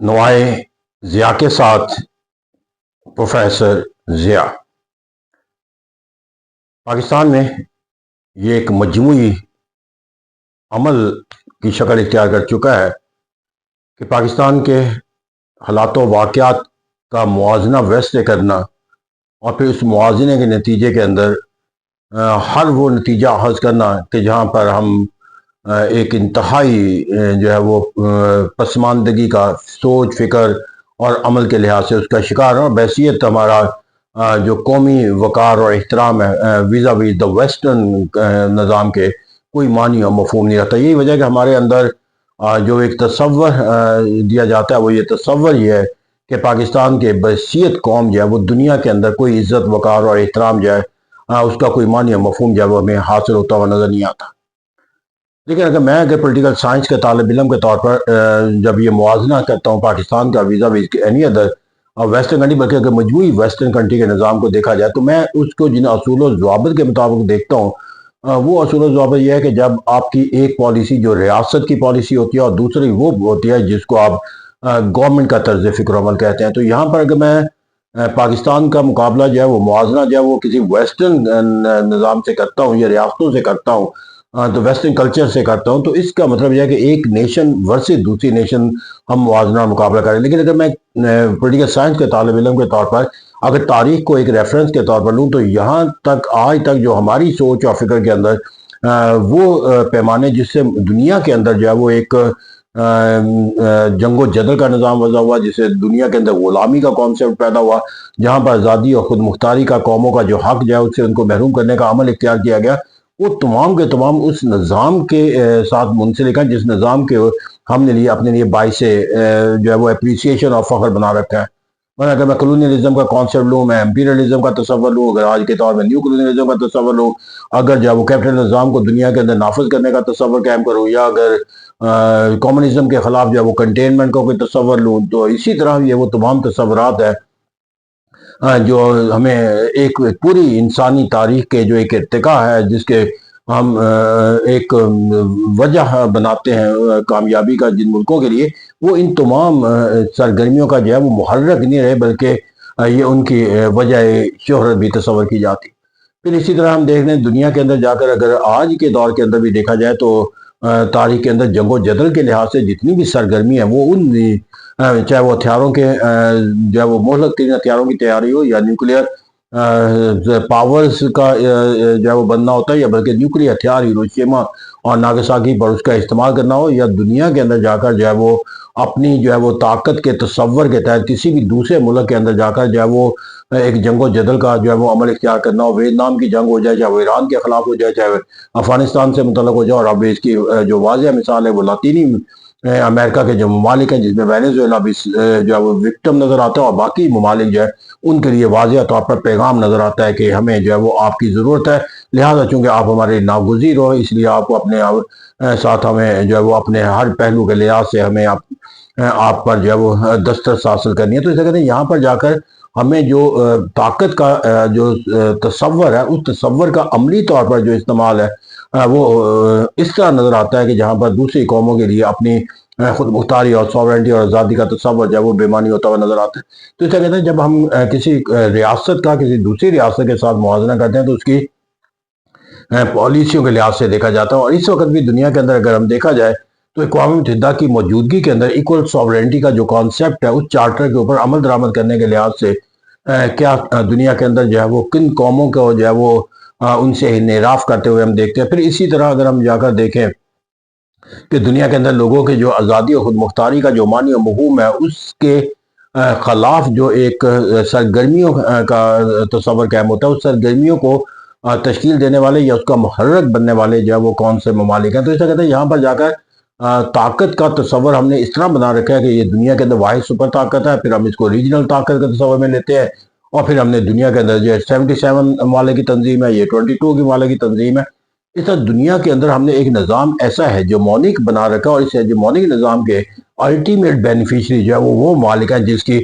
نوائے ضیاء کے ساتھ پروفیسر ضیاء پاکستان میں یہ ایک مجموعی عمل کی شکل اختیار کر چکا ہے کہ پاکستان کے حالات و واقعات کا موازنہ ویسے کرنا اور پھر اس موازنے کے نتیجے کے اندر ہر وہ نتیجہ اخذ کرنا کہ جہاں پر ہم ایک انتہائی جو ہے وہ پسماندگی کا سوچ فکر اور عمل کے لحاظ سے اس کا شکار اور بحیثیت ہمارا جو قومی وقار اور احترام ہے ویزا ویز دا ویسٹرن نظام کے کوئی معنی اور مفہوم نہیں رہتا. یہی وجہ ہے کہ ہمارے اندر جو ایک تصور دیا جاتا ہے وہ یہ تصور یہ ہے کہ پاکستان کے بحیثیت قوم جو ہے وہ دنیا کے اندر کوئی عزت وقار اور احترام جو ہے اس کا کوئی معنی اور مفہوم جو ہے وہ ہمیں حاصل ہوتا ہوا نظر نہیں آتا. لیکن اگر پولیٹیکل سائنس کے طالب علم کے طور پر جب یہ موازنہ کرتا ہوں پاکستان کا ویزا ویز اینی ادر ویسٹرن کنٹری بلکہ اگر مجموعی ویسٹرن کنٹری کے نظام کو دیکھا جائے تو میں اس کو جن اصول و ضوابط کے مطابق دیکھتا ہوں وہ اصول و ضوابط یہ ہے کہ جب آپ کی ایک پالیسی جو ریاست کی پالیسی ہوتی ہے اور دوسری وہ ہوتی ہے جس کو آپ گورنمنٹ کا طرز فکر و عمل کہتے ہیں. تو یہاں پر اگر میں پاکستان کا مقابلہ جو ہے وہ موازنہ جو ہے وہ کسی ویسٹرن نظام سے کرتا ہوں یا ریاستوں سے کرتا ہوں تو ویسٹرن کلچر سے کرتا ہوں تو اس کا مطلب یہ ہے کہ ایک نیشن ورسز دوسری نیشن ہم موازنہ مقابلہ کریں. لیکن اگر میں پولیٹیکل سائنس کے طالب علم کے طور پر اگر تاریخ کو ایک ریفرنس کے طور پر لوں تو یہاں تک آج تک جو ہماری سوچ اور فکر کے اندر وہ پیمانے جس سے دنیا کے اندر جو ہے وہ ایک جنگ و جدل کا نظام وضع ہوا جس سے دنیا کے اندر غلامی کا کانسیپٹ پیدا ہوا جہاں پر آزادی اور خود مختاری کا قوموں کا جو حق جو ہے اس سے ان کو محروم کرنے کا عمل اختیار کیا گیا وہ تمام کے تمام اس نظام کے ساتھ منسلک ہیں جس نظام کے ہم نے لیے اپنے لیے باعث جو ہے وہ اپریسیشن اور فخر بنا رکھا ہے. اگر میں کلونیلزم کا کانسیپٹ لوں میں امپیریلزم کا تصور لوں اگر آج کے طور میں نیو کلونیلزم کا تصور لوں اگر جو ہے وہ کیپٹل نظام کو دنیا کے اندر نافذ کرنے کا تصور قائم کروں یا اگر کمیونزم کے خلاف جو ہے وہ کنٹینمنٹ کا کوئی تصور لوں تو اسی طرح یہ وہ تمام تصورات ہیں جو ہمیں ایک پوری انسانی تاریخ کے جو ایک ارتقا ہے جس کے ہم ایک وجہ بناتے ہیں کامیابی کا جن ملکوں کے لیے وہ ان تمام سرگرمیوں کا جو ہے وہ محرک نہیں رہے بلکہ یہ ان کی وجہ شہرت بھی تصور کی جاتی. پھر اسی طرح ہم دیکھ لیں دنیا کے اندر جا کر اگر آج کے دور کے اندر بھی دیکھا جائے تو تاریخ کے اندر جنگ و جدل کے لحاظ سے جتنی بھی سرگرمی ہیں وہ ان چاہے وہ ہتھیاروں کے جو ہے وہ مہلک ترین ہتھیاروں کی تیاری ہو یا نیوکلیئر پاورز کا جو ہے وہ بننا ہوتا ہے یا بلکہ نیوکلیئر ہتھیار ہیروشیما اور ناگاساکی پر اس کا استعمال کرنا ہو یا دنیا کے اندر جا کر جو ہے وہ اپنی جو ہے وہ طاقت کے تصور کے تحت کسی بھی دوسرے ملک کے اندر جا کر جو ہے وہ ایک جنگ و جدل کا جو ہے وہ عمل اختیار کرنا ہو ویتنام کی جنگ ہو جائے چاہے وہ ایران کے خلاف ہو جائے چاہے افغانستان سے متعلق ہو جائے اور اب اس کی جو واضح مثال ہے وہ لاطینی امریکہ کے جو ممالک ہیں جس میں وینیزویلا بھی جو ہے وہ وکٹم نظر آتا ہے اور باقی ممالک جو ہے ان کے لیے واضح طور پر پیغام نظر آتا ہے کہ ہمیں جو ہے وہ آپ کی ضرورت ہے لہٰذا چونکہ آپ ہمارے ناگزیر ہو اس لیے آپ کو اپنے ساتھ ہمیں جو ہے وہ اپنے ہر پہلو کے لحاظ سے ہمیں آپ پر جو ہے وہ دسترس حاصل کرنی ہے. تو اسے کہتے ہیں یہاں پر جا کر ہمیں جو طاقت کا جو تصور ہے اس تصور کا عملی طور پر جو استعمال ہے وہ اس طرح نظر آتا ہے کہ جہاں پر دوسری قوموں کے لیے اپنی خود مختاری اور ساورنٹی اور آزادی کا تصور جو ہے وہ بے معنی ہوتا ہوا نظر آتا ہے. تو اس طرح کہتے ہیں جب ہم کسی ریاست کا کسی دوسری ریاست کے ساتھ موازنہ کرتے ہیں تو اس کی پالیسیوں کے لحاظ سے دیکھا جاتا ہے اور اس وقت بھی دنیا کے اندر اگر ہم دیکھا جائے تو اقوام متحدہ کی موجودگی کے اندر ایکول ساورنٹی کا جو کانسیپٹ ہے اس چارٹر کے اوپر عمل درآمد کرنے کے لحاظ سے کیا دنیا کے اندر جو ہے وہ کن قوموں کو جو ہے وہ ان سے انحراف کرتے ہوئے ہم دیکھتے ہیں. پھر اسی طرح اگر ہم جا کر دیکھیں کہ دنیا کے اندر لوگوں کے جو آزادی اور خود مختاری کا جو معنی و مفہوم ہے اس کے خلاف جو ایک سرگرمیوں کا تصور قائم ہوتا ہے اس سرگرمیوں کو تشکیل دینے والے یا اس کا محرک بننے والے جو ہے وہ کون سے ممالک ہیں. تو ایسا کہتے ہیں یہاں پر جا کر طاقت کا تصور ہم نے اس طرح بنا رکھا ہے کہ یہ دنیا کے اندر واحد سپر طاقت ہے پھر ہم اس کو ریجنل طاقت کا تصور میں لیتے ہیں اور پھر ہم نے دنیا کے اندر جو 77 ممالک کی تنظیم ہے یہ 22 کی ممالک کی تنظیم ہے. اس طرح دنیا کے اندر ہم نے ایک نظام ایسا ہے جو مونک بنا رکھا اور اس جو مونک نظام کے الٹیمیٹ بینیفیشری جو ہے وہ ممالک ہیں جس کی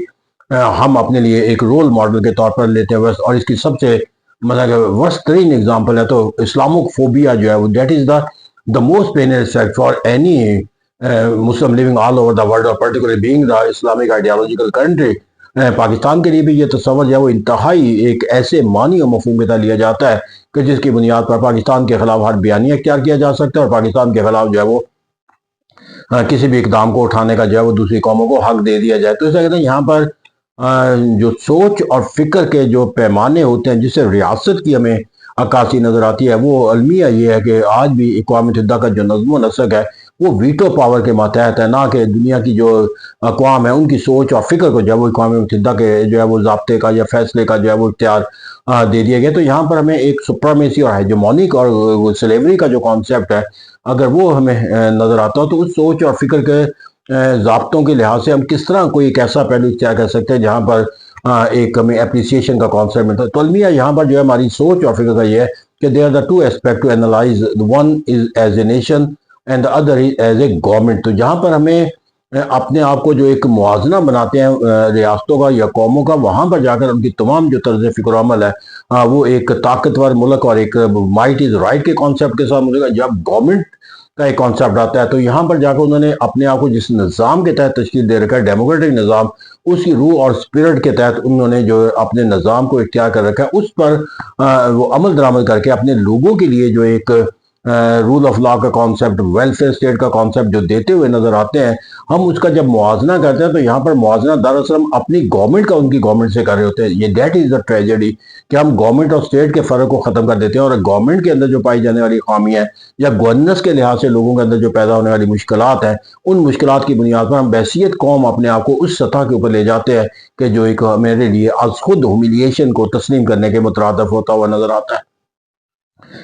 ہم اپنے لیے ایک رول ماڈل کے طور پر لیتے ہیں اور اس کی سب سے مطلب ورسٹ ترین اگزامپل ہے تو اسلامک فوبیا جو ہے وہ that is the most panel for any Muslim living all over the world, or particularly being the Islamic ideological country, Pakistan کے لیے بھی یہ تصور جو ہے وہ انتہائی ایک ایسے معنی و مفہوم میں لیا جاتا ہے کہ جس کی بنیاد پر پاکستان کے خلاف ہر بیانیہ اختیار کیا جا سکتا ہے، اور پاکستان کے خلاف جو ہے وہ کسی بھی اقدام کو اٹھانے کا جو ہے وہ دوسری قوموں کو حق دے دیا جائے۔ تو اس کہتے ہیں یہاں پر جو سوچ اور فکر کے جو پیمانے ہوتے ہیں جس سے ریاست کی ہمیں عکاسی نظر آتی ہے، وہ المیہ یہ ہے کہ آج بھی اقوام متحدہ کا جو نظم و نسق ہے وہ ویٹو پاور کے ماتحت ہے، نہ کہ دنیا کی جو اقوام ہیں ان کی سوچ اور فکر کو جو ہے وہ اقوام متحدہ کے جو ہے وہ ضابطے کا یا فیصلے کا جو ہے وہ اختیار دے دیا گیا۔ تو یہاں پر ہمیں ایک سپرمیسی اور ہیجمونک اور سلیوری کا جو کانسیپٹ ہے اگر وہ ہمیں نظر آتا ہو تو اس سوچ اور فکر کے ضابطوں کے لحاظ سے ہم کس طرح کوئی ایک ایسا پہلو اختیار کر سکتے ہیں جہاں پر ایک ہمیں اپریسیشن کا کانسیپٹ ملتا ہے۔ تو المیہ یہاں پر جو ہے ہماری سوچ اور فکر کا یہ ہے کہ they are the two aspect to analyse, one is as a nation and the other is as a government. تو جہاں پر ہمیں اپنے آپ کو جو ایک موازنہ بناتے ہیں ریاستوں کا یا قوموں کا، وہاں پر جا کر ان کی تمام جو طرز فکر و عمل ہے وہ ایک طاقتور ملک اور ایک مائٹ از رائٹ کے کانسیپٹ کے ساتھ ملے گا۔ جب گورنمنٹ کا ایک کانسیپٹ آتا ہے تو یہاں پر جا کر انہوں نے اپنے آپ کو جس نظام کے تحت تشکیل دے رکھا ہے، ڈیموکریٹک نظام، اس کی روح اور سپرٹ کے تحت انہوں نے جو اپنے نظام کو اختیار کر رکھا ہے اس پر وہ عمل درآمد کر کے اپنے لوگوں کے لیے جو ایک رول آف لا کا کانسیپٹ، ویلفیئر اسٹیٹ کا کانسیپٹ جو دیتے ہوئے نظر آتے ہیں، ہم اس کا جب موازنہ کرتے ہیں تو یہاں پر موازنہ دراصل ہم اپنی گورنمنٹ کا ان کی گورنمنٹ سے کر رہے ہوتے ہیں۔ یہ دیٹ از دا ٹریجڈی کہ ہم گورنمنٹ اور اسٹیٹ کے فرق کو ختم کر دیتے ہیں، اور گورنمنٹ کے اندر جو پائی جانے والی خامیاں یا گورننس کے لحاظ سے لوگوں کے اندر جو پیدا ہونے والی مشکلات ہیں، ان مشکلات کی بنیاد پر ہم بحیثیت قوم اپنے آپ کو اس سطح کے اوپر لے جاتے ہیں کہ جو ایک میرے لیے از خود ہیومیلیشن کو تسلیم کرنے کے مترادف ہوتا ہوا نظر آتا ہے۔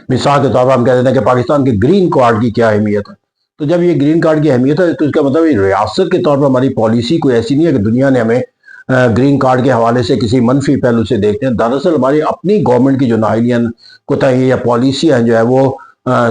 مثال کے طور پر ہم کہہ دیتے ہیں کہ پاکستان کے گرین کارڈ کی کیا اہمیت ہے۔ تو جب یہ گرین کارڈ کی اہمیت ہے تو اس کا مطلب ریاست کے طور پر ہماری پالیسی کوئی ایسی نہیں ہے کہ دنیا نے ہمیں گرین کارڈ کے حوالے سے کسی منفی پہلو سے دیکھتے ہیں۔ دراصل ہماری اپنی گورنمنٹ کی جو نااہلیاں کوتاہیاں یا پالیسیاں جو ہے وہ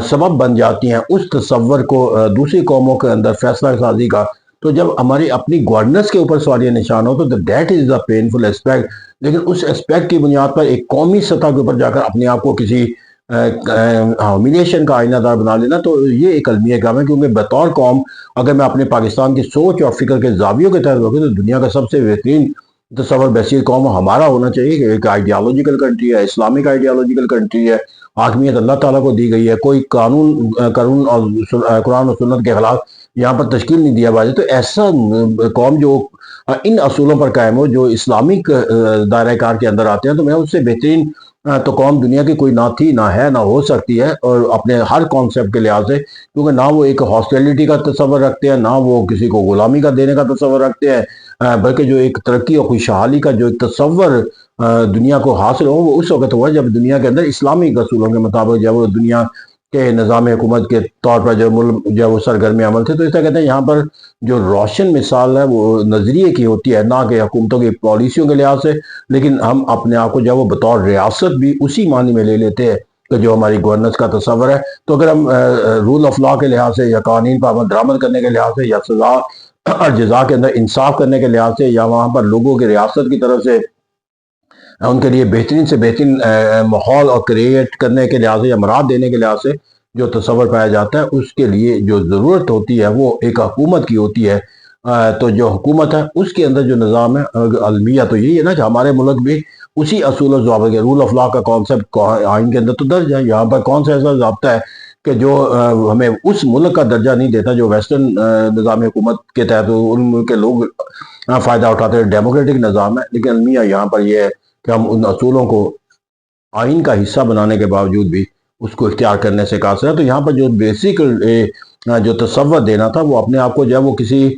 سبب بن جاتی ہیں اس تصور کو دوسری قوموں کے اندر فیصلہ سازی کا۔ تو جب ہماری اپنی گورننس کے اوپر سوالیہ نشان ہو تو that is the painful aspect, لیکن اس اسپیکٹ کی بنیاد پر ایک قومی سطح کے اوپر جا کر اپنے آپ کو کسی ہیومیلیشن کا آئینہ دار بنا لینا، تو یہ ایک المیہ کام ہے۔ کیونکہ بطور قوم اگر میں اپنے پاکستان کی سوچ اور فکر کے زاویوں کے تحت رکھوں تو دنیا کا سب سے بہترین تصور بحیثیت قوم ہمارا ہونا چاہیے کہ ایک آئیڈیالوجیکل کنٹری ہے، اسلامک آئیڈیالوجیکل کنٹری ہے، حاکمیت اللہ تعالیٰ کو دی گئی ہے، کوئی قانون اور قرآن و سنت کے خلاف یہاں پر تشکیل نہیں دیا جائے۔ تو ایسا قوم جو ان اصولوں پر قائم ہو جو اسلامک دائرہ کار کے اندر آتے ہیں، تو میں اس سے بہترین تو قوم دنیا کی کوئی نہ تھی، نہ ہے، نہ ہو سکتی ہے، اور اپنے ہر کانسیپٹ کے لحاظ سے، کیونکہ نہ وہ ایک ہاسٹیلٹی کا تصور رکھتے ہیں، نہ وہ کسی کو غلامی کا دینے کا تصور رکھتے ہیں، بلکہ جو ایک ترقی اور خوشحالی کا جو ایک تصور دنیا کو حاصل ہو وہ اس وقت ہوا جب دنیا کے اندر اسلامک اصولوں کے مطابق جب وہ دنیا کے نظام حکومت کے طور پر جو ملک جو وہ سرگرم عمل تھے۔ تو اس طرح کہتے ہیں یہاں پر جو روشن مثال ہے وہ نظریے کی ہوتی ہے، نہ کہ حکومتوں کی پالیسیوں کے لحاظ سے، لیکن ہم اپنے آپ کو جو وہ بطور ریاست بھی اسی معنی میں لے لیتے ہیں کہ جو ہماری گورننس کا تصور ہے۔ تو اگر ہم رول آف لا کے لحاظ سے یا قوانین پر عمل درآمد کرنے کے لحاظ سے یا سزا اور جزا کے اندر انصاف کرنے کے لحاظ سے یا وہاں پر لوگوں کی ریاست کی طرف سے ان کے لیے بہترین سے بہترین ماحول اور کریٹ کرنے کے لحاظ سے یا مراد دینے کے لحاظ سے جو تصور پایا جاتا ہے، اس کے لیے جو ضرورت ہوتی ہے وہ ایک حکومت کی ہوتی ہے۔ تو جو حکومت ہے اس کے اندر جو نظام ہے المیہ تو یہی ہے نا کہ ہمارے ملک بھی اسی اصول و ضوابط کے رول آف لا کا کانسیپٹ آئین کے اندر تو درج ہے۔ یہاں پر کون سا ایسا ضابطہ ہے کہ جو ہمیں اس ملک کا درجہ نہیں دیتا جو ویسٹرن نظام حکومت کے تحت ان ملک کے لوگ فائدہ اٹھاتے ہیں، ڈیموکریٹک نظام ہے۔ لیکن المیہ یہاں پر یہ ہے کہ ہم ان اصولوں کو آئین کا حصہ بنانے کے باوجود بھی اس کو اختیار کرنے سے قاصر ہے۔ تو یہاں پر جو بیسک جو تصور دینا تھا وہ اپنے آپ کو جو ہے وہ کسی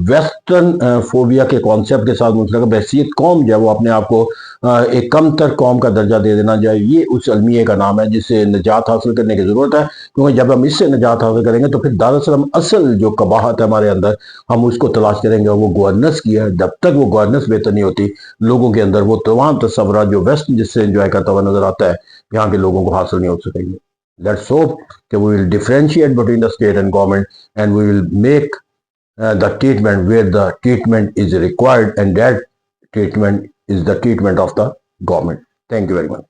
ویسٹرن فوبیا کے کانسیپٹ کے ساتھ منسلک بحیثیت قوم جو ہے وہ اپنے آپ کو ایک کم تر قوم کا درجہ دے دینا جائے، یہ اس المیہ کا نام ہے جس سے نجات حاصل کرنے کی ضرورت ہے۔ کیونکہ جب ہم اس سے نجات حاصل کریں گے تو پھر دراصل ہم اصل جو قباحت ہے ہمارے اندر ہم اس کو تلاش کریں گے، وہ گورننس کی ہے۔ جب تک وہ گورننس بہتر نہیں ہوتی لوگوں کے اندر وہ تمام تصورات جو ویسٹ جس سے انجوائے کرتا ہوا نظر آتا ہے یہاں کے لوگوں کو حاصل نہیں ہو سکیں گے۔ لیٹس ہوپ کہ we will differentiate between the state and government and we will make the treatment where the treatment is required, and that treatment is the treatment of the government. Thank you very much.